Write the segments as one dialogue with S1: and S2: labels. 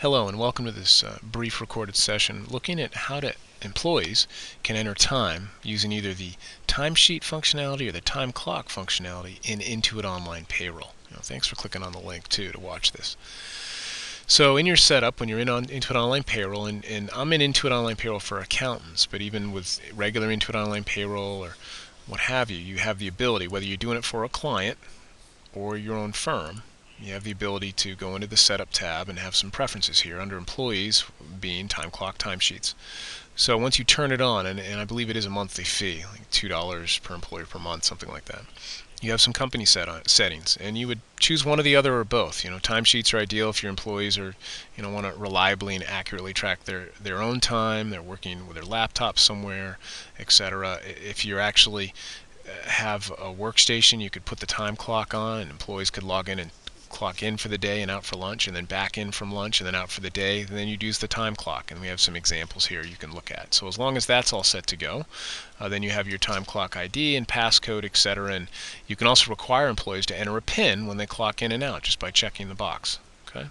S1: Hello and welcome to this brief recorded session looking at how employees can enter time using either the timesheet functionality or the time clock functionality in Intuit Online Payroll. Thanks for clicking on the link too to watch this. So in your setup, when you're in Intuit Online Payroll, and I'm in Intuit Online Payroll for accountants, but even with regular Intuit Online Payroll or what have you, you have the ability, whether you're doing it for a client or your own firm, you have the ability to go into the Setup tab and have some preferences here under Employees being Time Clock Timesheets. So once you turn it on, and I believe it is a monthly fee, like $2 per employee per month, something like that, you have some company settings, and you would choose one or the other or both. Timesheets are ideal if your employees are, want to reliably and accurately track their own time, they're working with their laptop somewhere, etc. If you're actually have a workstation, you could put the time clock on, and employees could log in and clock in for the day and out for lunch, and then back in from lunch and then out for the day, and then you'd use the time clock, and we have some examples here you can look at. So as long as that's all set to go, then you have your time clock ID and passcode, etc. And you can also require employees to enter a PIN when they clock in and out just by checking the box. Okay.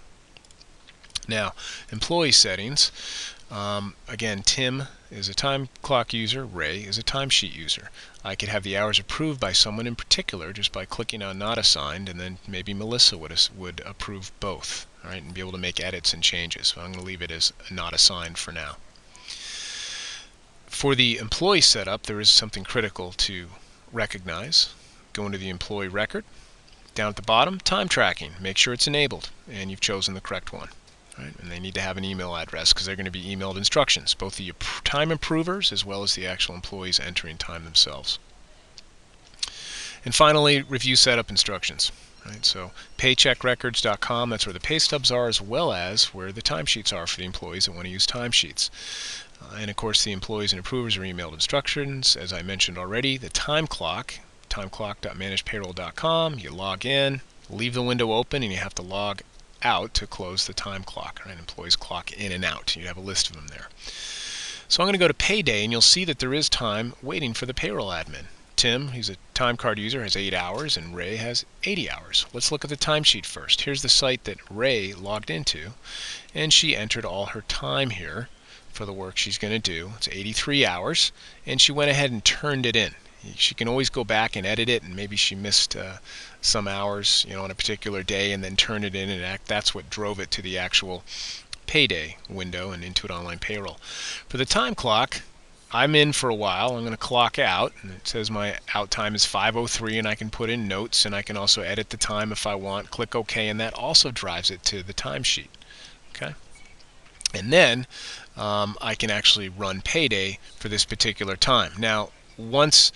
S1: Now, employee settings. Again, Tim is a time clock user, Ray is a timesheet user. I could have the hours approved by someone in particular just by clicking on Not Assigned, and then maybe Melissa would approve both, all right, and be able to make edits and changes. So I'm going to leave it as Not Assigned for now. For the employee setup, there is something critical to recognize. Go into the employee record. Down at the bottom, time tracking. Make sure it's enabled, and you've chosen the correct one. Right? And they need to have an email address because they're going to be emailed instructions, both the time approvers as well as the actual employees entering time themselves. And finally, review setup instructions. Right? So paycheckrecords.com, that's where the pay stubs are, as well as where the timesheets are for the employees that want to use timesheets. And of course, the employees and approvers are emailed instructions, as I mentioned already. The time clock, timeclock.managepayroll.com, you log in, leave the window open, and you have to log out to close the time clock. Right? Employees clock in and out. You have a list of them there. So I'm going to go to payday, and you'll see that there is time waiting for the payroll admin. Tim, he's a time card user, has 8 hours, and Ray has 80 hours. Let's look at the timesheet first. Here's the site that Ray logged into, and she entered all her time here for the work she's going to do. It's 83 hours, and she went ahead and turned it in. She can always go back and edit it, and maybe she missed some hours, on a particular day, and then turn it in, and that's what drove it to the actual payday window in Intuit Online Payroll. For the time clock, I'm in for a while. I'm going to clock out, and it says my out time is 5:03, and I can put in notes, and I can also edit the time if I want. Click OK, and that also drives it to the timesheet. Okay, and then I can actually run payday for this particular time. Now, once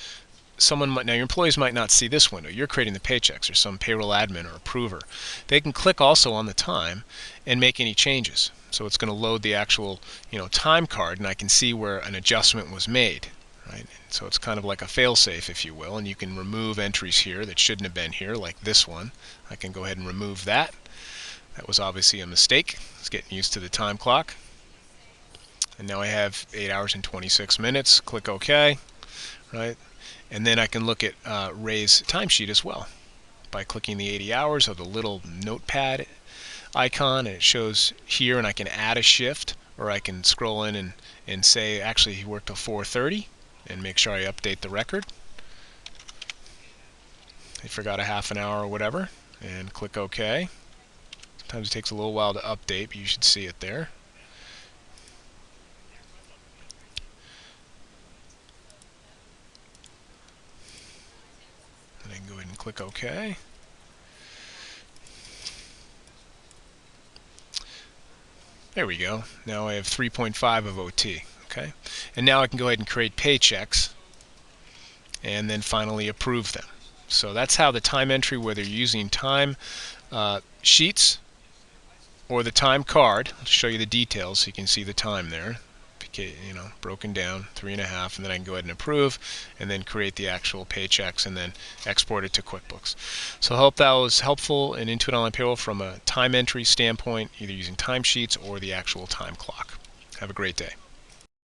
S1: now your employees might not see this window. You're creating the paychecks, or some payroll admin or approver. They can click also on the time and make any changes. So it's going to load the actual time card, and I can see where an adjustment was made. Right? So it's kind of like a fail-safe, if you will, and you can remove entries here that shouldn't have been here, like this one. I can go ahead and remove that. That was obviously a mistake. It's getting used to the time clock. And now I have 8 hours and 26 minutes. Click OK. Right? And then I can look at Ray's timesheet as well by clicking the 80 hours of the little notepad icon, and it shows here, and I can add a shift, or I can scroll in and say actually he worked till 4:30 and make sure I update the record. They forgot a half an hour or whatever, and click OK. Sometimes it takes a little while to update, but you should see it there. And I can go ahead and click OK. There we go. Now I have 3.5 of OT. Okay, and now I can go ahead and create paychecks and then finally approve them. So that's how the time entry, whether you're using time sheets or the time card, I'll show you the details so you can see the time there. Broken down 3.5, and then I can go ahead and approve, and then create the actual paychecks, and then export it to QuickBooks. So I hope that was helpful in Intuit Online Payroll from a time entry standpoint, either using timesheets or the actual time clock. Have a great day.